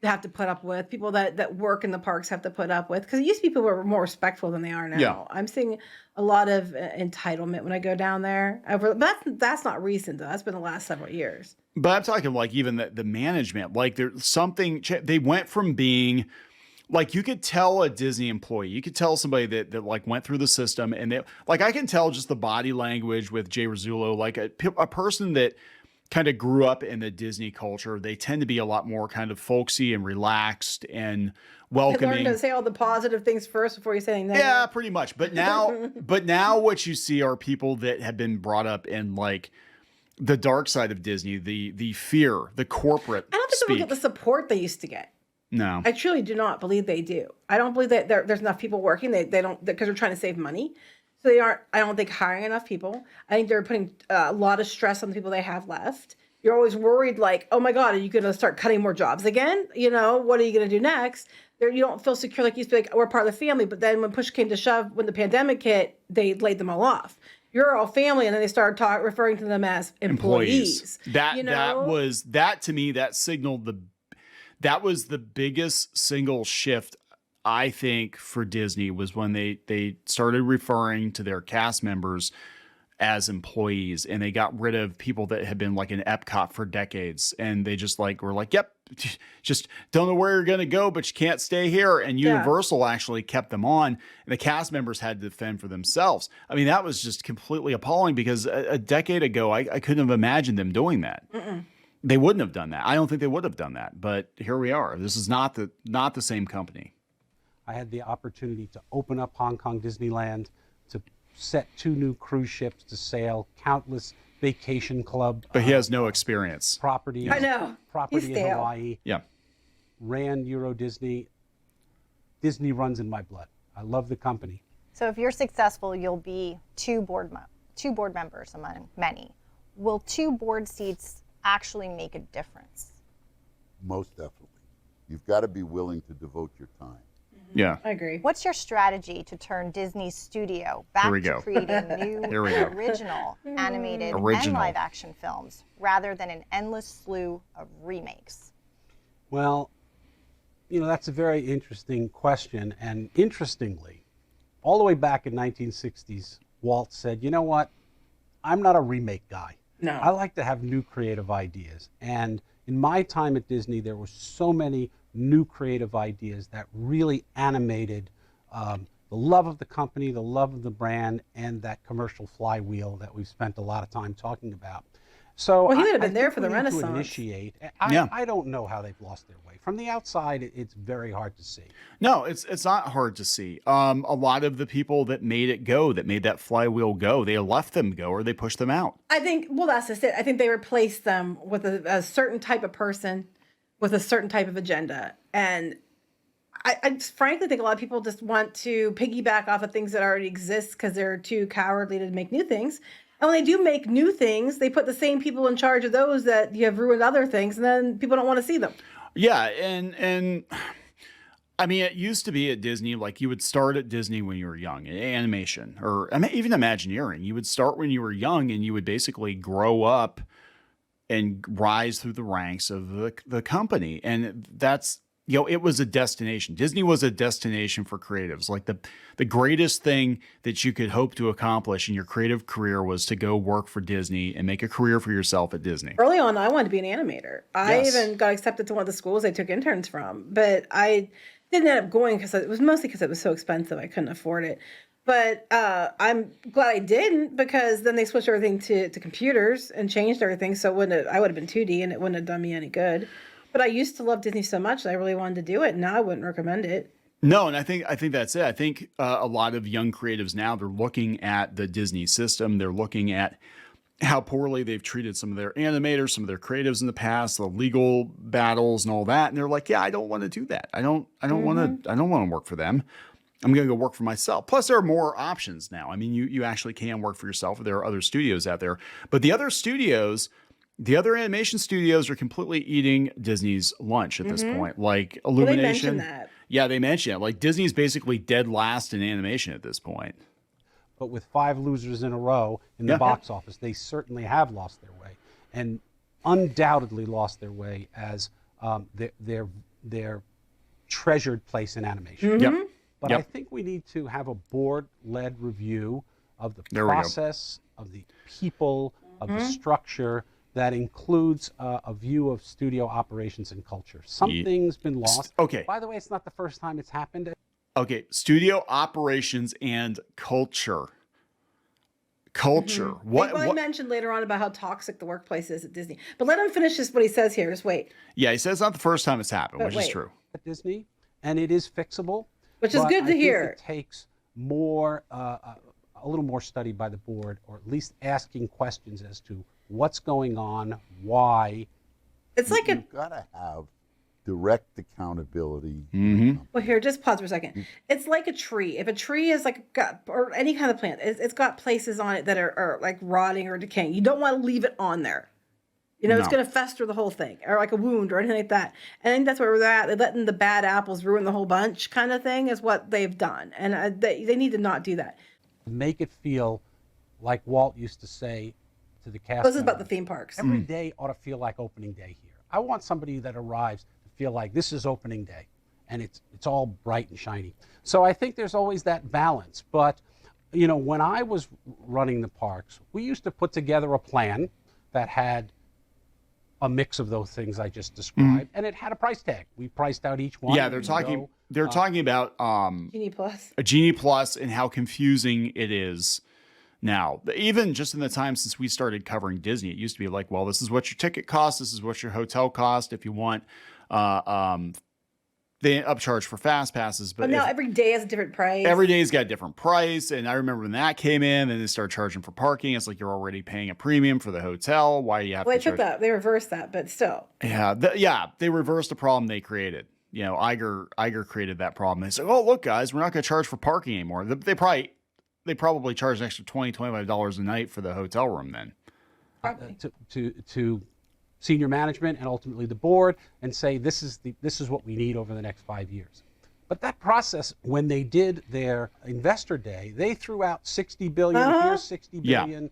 have to put up with, people that work in the parks have to put up with. Because it used to be people were more respectful than they are now. Yeah. I'm seeing a lot of entitlement when I go down there. But that's not recent, though. That's been the last several years. But I'm talking like even the management, like there's something, they went from being like, you could tell a Disney employee, you could tell somebody that like went through the system, and they, like, I can tell just the body language with Jay Rasulo, like a person that kind of grew up in the Disney culture. They tend to be a lot more kind of folksy and relaxed and welcoming. Learn to say all the positive things first before you say anything negative. Yeah, pretty much. But now what you see are people that have been brought up in like the dark side of Disney, the fear, the corporate I don't think people get the support they used to get. No. I truly do not believe they do. I don't believe that there's enough people working. They don't, because they're trying to save money. So they aren't, I don't think, hiring enough people. I think they're putting a lot of stress on the people they have left. You're always worried, like, oh my God, are you going to start cutting more jobs again? You know, what are you going to do next? You don't feel secure like you used to be, like, we're part of the family. But then when push came to shove, when the pandemic hit, they laid them all off. You're all family, and then they started referring to them as employees. That to me, that signaled that was the biggest single shift, I think, for Disney, was when they started referring to their cast members as employees, and they got rid of people that had been like in Epcot for decades, and they just like were like, yep, just don't know where you're going to go, but you can't stay here. And Universal actually kept them on, and the cast members had to defend for themselves. I mean, that was just completely appalling, because a decade ago, I couldn't have imagined them doing that. They wouldn't have done that. I don't think they would have done that, but here we are. This is not the same company. I had the opportunity to open up Hong Kong Disneyland, to set 2 new cruise ships to sail, countless vacation club. But he has no experience. Property. I know. Property in Hawaii. Yeah. Ran Euro Disney. Disney runs in my blood. I love the company. So if you're successful, you'll be two board members among many. Will 2 board seats actually make a difference? Most definitely. You've got to be willing to devote your time. Yeah. I agree. What's your strategy to turn Disney's studio back to creating new original animated and live action films rather than an endless slew of remakes? Well, you know, that's a very interesting question. And interestingly, all the way back in 1960s, Walt said, you know what? I'm not a remake guy. No. I like to have new creative ideas. And in my time at Disney, there were so many new creative ideas that really animated the love of the company, the love of the brand, and that commercial flywheel that we've spent a lot of time talking about. So well, he would have been I there for the we need to Renaissance. Initiate. I don't know how they've lost their way. From the outside, it's very hard to see. No, it's not hard to see. A lot of the people that made it go, that made that flywheel go, they left them go, or they pushed them out. I think, well, that's just it. I think they replaced them with a certain type of person with a certain type of agenda. And I just frankly think a lot of people just want to piggyback off of things that already exist because they're too cowardly to make new things. And when they do make new things, they put the same people in charge of those that you have ruined other things, and then people don't want to see them. Yeah, and I mean, it used to be at Disney, like you would start at Disney when you were young, animation, or even Imagineering. You would start when you were young, and you would basically grow up and rise through the ranks of the company. And that's, you know, it was a destination. Disney was a destination for creatives. Like the greatest thing that you could hope to accomplish in your creative career was to go work for Disney and make a career for yourself at Disney. Early on, I wanted to be an animator. I even got accepted to one of the schools I took interns from, but I didn't end up going because it was mostly because it was so expensive. I couldn't afford it. But I'm glad I didn't, because then they switched everything to computers and changed everything. So I would have been 2D, and it wouldn't have done me any good. But I used to love Disney so much that I really wanted to do it. Now I wouldn't recommend it. No, and I think that's it. I think a lot of young creatives now, they're looking at the Disney system. They're looking at how poorly they've treated some of their animators, some of their creatives in the past, the legal battles and all that. And they're like, yeah, I don't want to do that. I don't want to work for them. I'm going to go work for myself. Plus, there are more options now. I mean, you actually can work for yourself. There are other studios out there. But the other studios, the other animation studios, are completely eating Disney's lunch at this point. Like Illumination. Well, they mentioned that. Yeah, they mentioned it. Like Disney's basically dead last in animation at this point. But with 5 losers in a row in the box office, they certainly have lost their way, and undoubtedly lost their way as their their treasured place in animation. Yep. But I think we need to have a board-led review of the process, of the people, of the structure that includes a view of studio operations and culture. Something's been lost. Okay. By the way, it's not the first time it's happened. Okay, studio operations and culture. Culture. What I mentioned later on about how toxic the workplace is at Disney. But let him finish what he says here. Just wait. Yeah, he says it's not the first time it's happened, which is true. At Disney, and it is fixable. Which is good to hear. It takes more, a little more study by the board, or at least asking questions as to what's going on, why. It's like you've got to have direct accountability. Well, here, just pause for a second. It's like a tree. If a tree is like or any kind of plant, it's got places on it that are like rotting or decaying. You don't want to leave it on there. You know, it's going to fester the whole thing, or like a wound or anything like that. And I think that's where we're at. They're letting the bad apples ruin the whole bunch kind of thing is what they've done. And they need to not do that. Make it feel like Walt used to say to the cast. This is about the theme parks. Every day ought to feel like opening day here. I want somebody that arrives to feel like this is opening day, and it's all bright and shiny. So I think there's always that balance. But, you know, when I was running the parks, we used to put together a plan that had a mix of those things I just described, and it had a price tag. We priced out each one. Yeah, they're talking about Genie Plus. A Genie Plus and how confusing it is now. Even just in the time since we started covering Disney, it used to be like, well, this is what your ticket costs, this is what your hotel cost. If you want, they upcharge for fast passes, but now every day has a different price. Every day's got a different price, and I remember when that came in, and they started charging for parking. It's like you're already paying a premium for the hotel. Why do you have to charge? They reversed that, but still. Yeah, they reversed the problem they created. You know, Iger created that problem. They said, "Oh, look, guys, we're not going to charge for parking anymore." They probably charge an extra $25 a night for the hotel room then. To senior management and ultimately the board, and say this is what we need over the next 5 years. But that process, when they did their investor day, they threw out $60 billion. Here's $60 billion.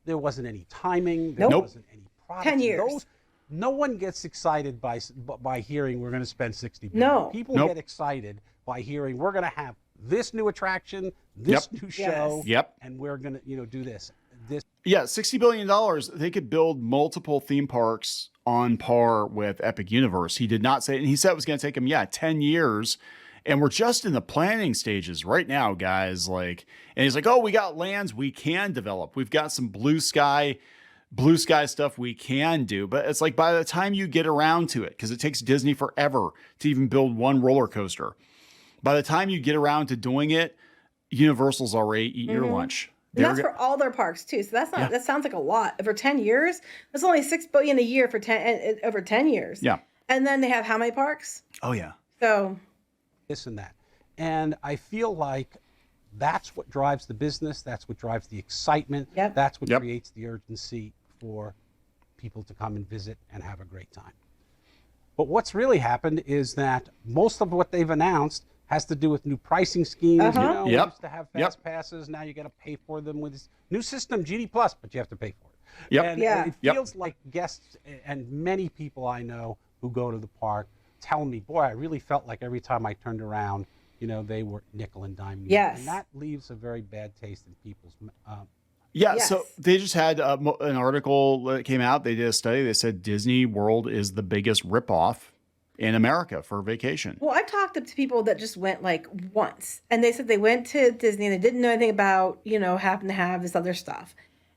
There wasn't any timing. There wasn't any product. 10 years. No one gets excited by hearing we're going to spend $60 billion. No. People get excited by hearing we're going to have this new attraction, this new show, and we're going to do this. Yeah, $60 billion, they could build multiple theme parks on par with Epic Universe. He did not say, and he said it was going to take him, 10 years. And we're just in the planning stages right now, guys. And he's like, oh, we got lands we can develop. We've got some blue sky stuff we can do. But it's like by the time you get around to it, because it takes Disney forever to even build one roller coaster. By the time you get around to doing it, Universal's already eaten your lunch. And that's for all their parks too. So that's not. That sounds like a lot. For 10 years, that's only $6 billion a year for over 10 years. Yeah. And then they have how many parks? Oh yeah. So this and that, and I feel like that's what drives the business. That's what drives the excitement. That's what creates the urgency for people to come and visit and have a great time. But what's really happened is that most of what they've announced has to do with new pricing schemes. We used to have fast passes. Now you got to pay for them with this new system, Genie Plus, but you have to pay for it. And it feels like guests and many people I know who go to the park tell me, boy, I really felt like every time I turned around, they were nickel and diming. Yes. And that leaves a very bad taste in people's So they just had an article that came out. They did a study. They said Disney World is the biggest ripoff in America for vacation. Well, I've talked to people that just went once, and they said they went to Disney and they didn't know anything about, happen to have this other stuff.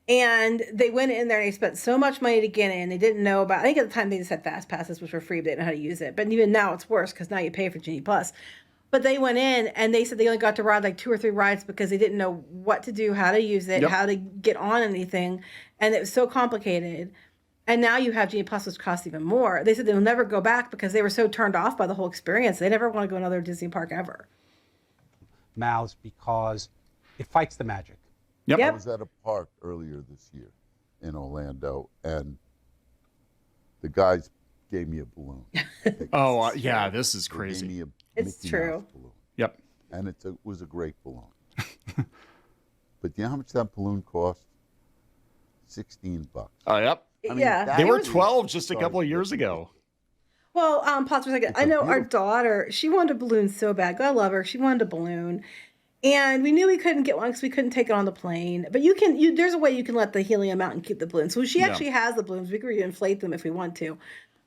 And they went in there and they spent so much money to get in. They didn't know about, I think at the time they just had fast passes, which were free, but they didn't know how to use it. But even now it's worse because now you pay for Genie Plus. But they went in and they said they only got to ride 2 or 3 rides because they didn't know what to do, how to use it, how to get on anything. And it was so complicated. And now you have Genie Plus, which costs even more. They said they'll never go back because they were so turned off by the whole experience. They never want to go to another Disney park ever. Mouths because it fights the magic. I was at a park earlier this year in Orlando, and the guys gave me a balloon. This is crazy. They gave me It's Mickey true. Mouse balloon. Yep. And it was a great balloon. But you know how much that balloon cost? $16. Oh, yep. I mean, Yeah. They were 12 just a couple of years ago. Well, pause for a second. I know our daughter, she wanted a balloon so bad. God love her. She wanted a balloon. And we knew we couldn't get one because we couldn't take it on the plane. But there's a way you can let the helium out and keep the balloon. So she actually has the balloons. We could inflate them if we want to.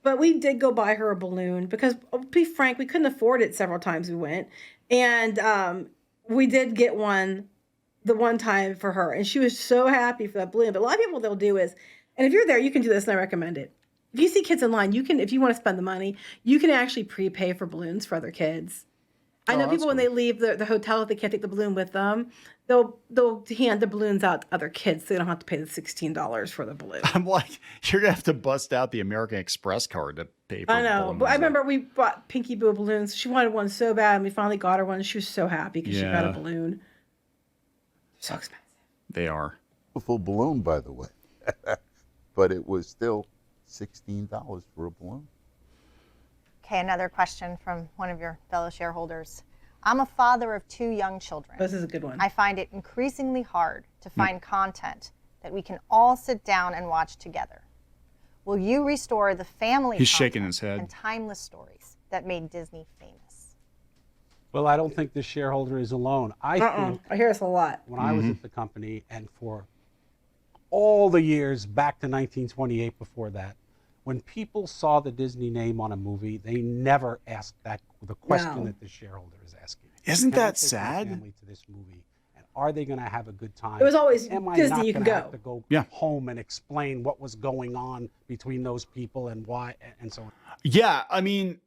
But we did go buy her a balloon because, to be frank, we couldn't afford it several times we went. And we did get one the one time for her. And she was so happy for that balloon. But a lot of people, they'll do is, and if you're there, you can do this, and I recommend it. If you see kids in line, you can, if you want to spend the money, you can actually prepay for balloons for other kids. I know people when they leave the hotel, if they can't take the balloon with them, they'll hand the balloons out to other kids so they don't have to pay the $16 for the balloon. I'm like, you're gonna have to bust out the American Express card to pay for. I know, but I remember we bought Pinky Boo balloons. She wanted one so bad, and we finally got her one. She was so happy because she got a balloon. So expensive. They are. A full balloon, by the way, but it was still $16 for a balloon. Okay, another question from one of your fellow shareholders. I'm a father of 2 young children. This is a good one. I find it increasingly hard to find content that we can all sit down and watch together. Will you restore the family He's shaking his head. and timeless stories that made Disney famous? Well, I don't think the shareholder is alone. I think I hear this a lot. when I was at the company, and for all the years back to 1928 before that, when people saw the Disney name on a movie, they never asked the question that the shareholder is asking. Isn't Can I that take my sad? family to this movie, and are they going to have a good time? It was always Am I Disney, not you can gonna go. have to go Yeah. home and explain what was going on between those people and why and so on? Yeah, I mean,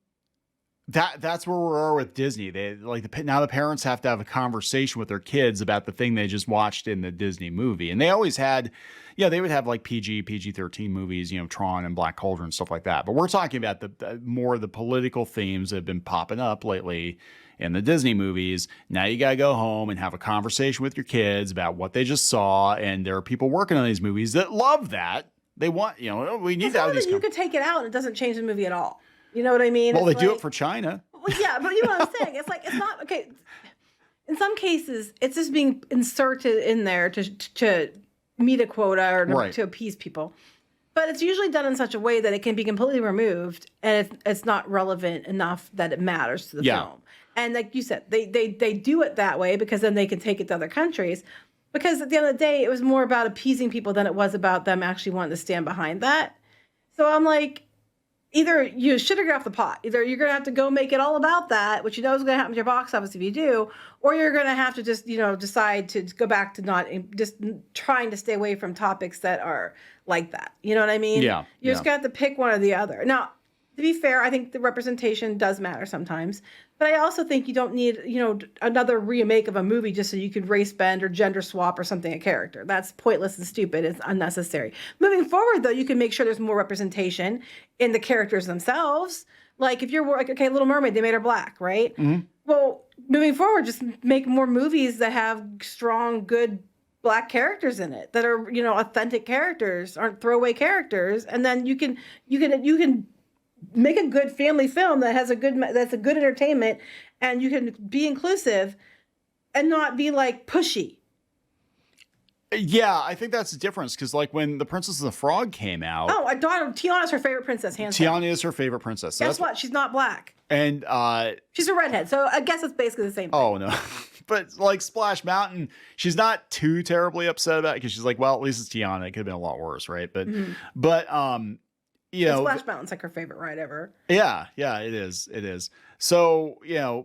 that's where we are with Disney. They now the parents have to have a conversation with their kids about the thing they just watched in the Disney movie, and they always had. Yeah, they would have like PG-13 movies, Tron and Black Cauldron and stuff like that. But we're talking about the more of the political themes that have been popping up lately in the Disney movies. Now you got to go home and have a conversation with your kids about what they just saw. And there are people working on these movies that love that. They want, we need that. You could take it out and it doesn't change the movie at all. You know what I mean? Well, they do it for China. Well, yeah, but you know what I'm saying? It's not, okay. In some cases, it's just being inserted in there to meet a quota or to appease people. But it's usually done in such a way that it can be completely removed and it's not relevant enough that it matters to the film. And like you said, they do it that way because then they can take it to other countries. Because at the end of the day, it was more about appeasing people than it was about them actually wanting to stand behind that. So I'm like, either you shit or get off the pot. Either you're going to have to go make it all about that, which is going to happen to your box office if you do, or you're going to have to just, decide to go back to not just trying to stay away from topics that are like that. You know what I mean? Yeah. You just got to pick one or the other. Now, to be fair, I think the representation does matter sometimes. But I also think you don't need, another remake of a movie just so you could race bend or gender swap or something a character. That's pointless and stupid. It's unnecessary. Moving forward, though, you can make sure there's more representation in the characters themselves. Like if you're like, okay, Little Mermaid, they made her black, right? Mm-hmm. Well, moving forward, just make more movies that have strong, good black characters in it that are, authentic characters, aren't throwaway characters, and then you can make a good family film that's a good entertainment, and you can be inclusive and not be like pushy. Yeah, I think that's the difference because like when The Princess and the Frog came out. Oh, my daughter Tiana's her favorite princess, hands down. Tiana is her favorite princess. So guess what? She's not black. And she's a redhead, so I guess it's basically the same thing. Oh no. But like Splash Mountain, she's not too terribly upset about it because she's like, well, at least it's Tiana. It could have been a lot worse, right? But Splash Mountain's like her favorite ride ever. Yeah, it is. So,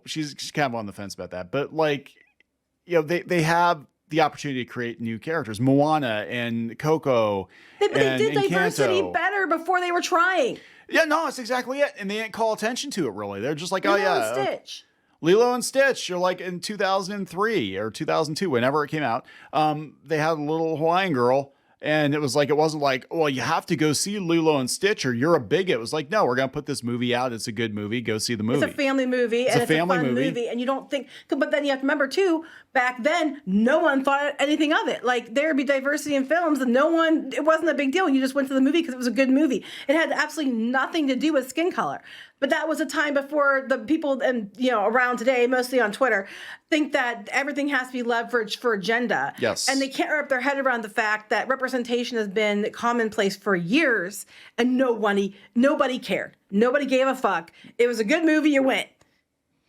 she's kind of on the fence about that. But like, they have the opportunity to create new characters. Moana and Coco. They did diversity better before they were trying. Yeah, no, that's exactly it. And they didn't call attention to it really. They're just like, Lilo and Stitch. Lilo and Stitch, you're like in 2003 or 2002, whenever it came out. They had a little Hawaiian girl. And it was like, it wasn't like, well, you have to go see Lilo and Stitch or you're a bigot. It was like, no, we're going to put this movie out. It's a good movie. Go see the movie. It's a family movie. It's a fun movie. And you don't think, but then you have to remember too, back then, no one thought anything of it. Like there'd be diversity in films and it wasn't a big deal. You just went to the movie because it was a good movie. It had absolutely nothing to do with skin color. But that was a time before the people and around today, mostly on Twitter, think that everything has to be leveraged for agenda. Yes. And they can't wrap their head around the fact that representation has been commonplace for years and nobody cared. Nobody gave a fuck. It was a good movie. You went.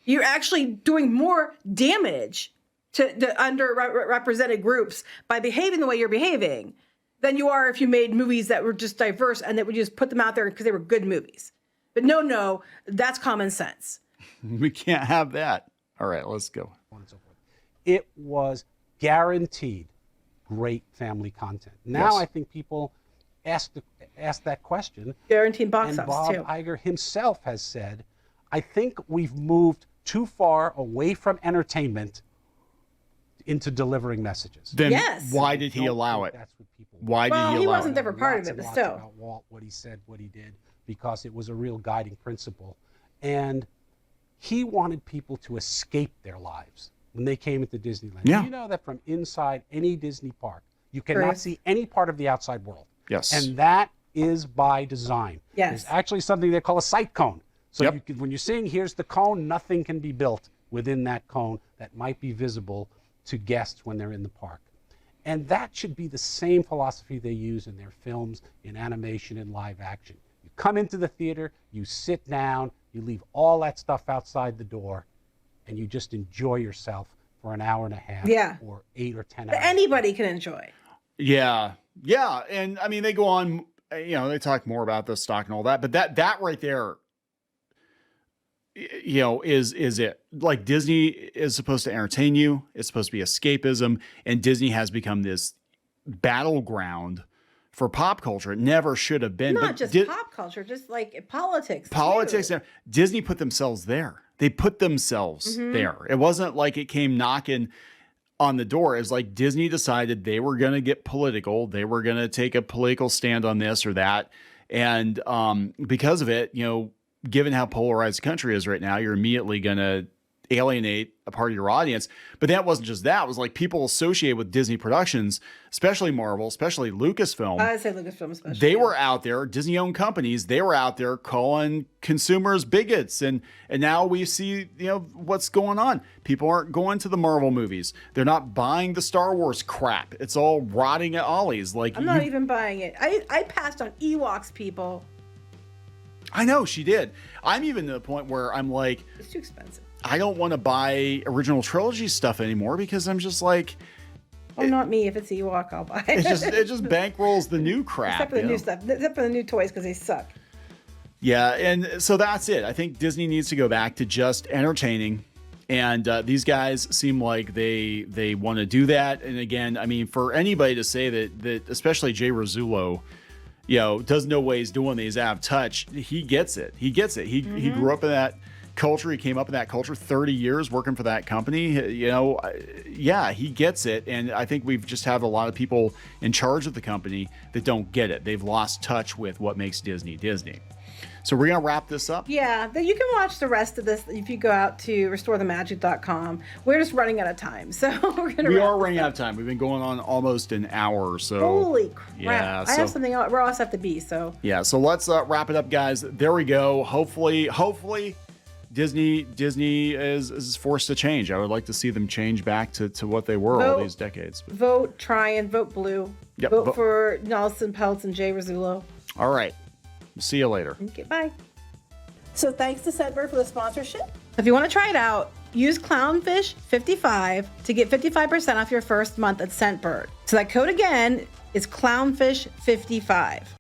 You're actually doing more damage to underrepresented groups by behaving the way you're behaving than you are if you made movies that were just diverse and that would just put them out there because they were good movies. But no, that's common sense. We can't have that. All right, let's go. It was guaranteed great family content. Now I think people ask that question. Guaranteed box office, Bob too. Iger himself has said, I think we've moved too far away from entertainment into delivering messages. Then why did he allow it? That's what people Why did he allow it? He wasn't there for part of it, but Lots still. about Walt, what he said, what he did, because it was a real guiding principle. And he wanted people to escape their lives when they came into Disneyland. Yeah. You know that from inside any Disney park, you cannot see any part of the outside world. Yes. And that is by design. Yes. There's actually something they call a sight cone. So you can, when you're seeing, here's the cone, nothing can be built within that cone that might be visible to guests when they're in the park. And that should be the same philosophy they use in their films, in animation, in live action. You come into the theater, you sit down, you leave all that stuff outside the door, and you just enjoy yourself for an hour and a half or 8 or 10 hours. That anybody can enjoy. Yeah. And I mean, they go on, they talk more about the stock and all that, but that right there, is it. Like, Disney is supposed to entertain you. It's supposed to be escapism. And Disney has become this battleground for pop culture. It never should have been. Not just pop culture, just like politics. Too. Disney put themselves there. They put themselves there. It wasn't like it came knocking on the door. It's like Disney decided they were going to get political. They were going to take a political stand on this or that. And because of it, given how polarized the country is right now, you're immediately going to alienate a part of your audience. But that wasn't just that. It was like people associated with Disney productions, especially Marvel, especially Lucasfilm. I'd say Lucasfilm especially. They were out there, Disney-owned companies, they were out there calling consumers bigots. And now we see, what's going on. People aren't going to the Marvel movies. They're not buying the Star Wars crap. It's all rotting at Ollie's. Like, I'm not even buying it. I passed on Ewoks, people. I know, she did. I'm even to the point where I'm like, it's too expensive. I don't want to buy original trilogy stuff anymore because I'm just like, not me. If it's Ewok, I'll buy it. It just bankrolls the new crap. Except for the new stuff. Except for the new toys because they suck. Yeah, and so that's it. I think Disney needs to go back to just entertaining. And these guys seem like they want to do that. And again, I mean, for anybody to say that especially Jay Rasulo, doesn't know what he's doing, he's out of touch. He gets it. He He grew up in that culture. He came up in that culture, 30 years working for that company. He gets it. And I think we've just have a lot of people in charge of the company that don't get it. They've lost touch with what makes Disney Disney. So we're going to wrap this up. Yeah, then you can watch the rest of this if you go out to restorethemagic.com. We're just running out of time. So we are running out of time. We've been going on almost an hour or so. Holy crap. Yeah, I have something else. We also have to be, so. Yeah, so let's wrap it up, guys. There we go. Hopefully Disney is forced to change. I would like to see them change back to what they were all these decades. Vote Trian, vote blue. Yep, vote for Nelson Peltz and Jay Rasulo. All right. See you later. Okay, bye. So thanks to Scentbird for the sponsorship. If you want to try it out, use Clownfish 55 to get 55% off your first month at Scentbird. So that code again is Clownfish 55.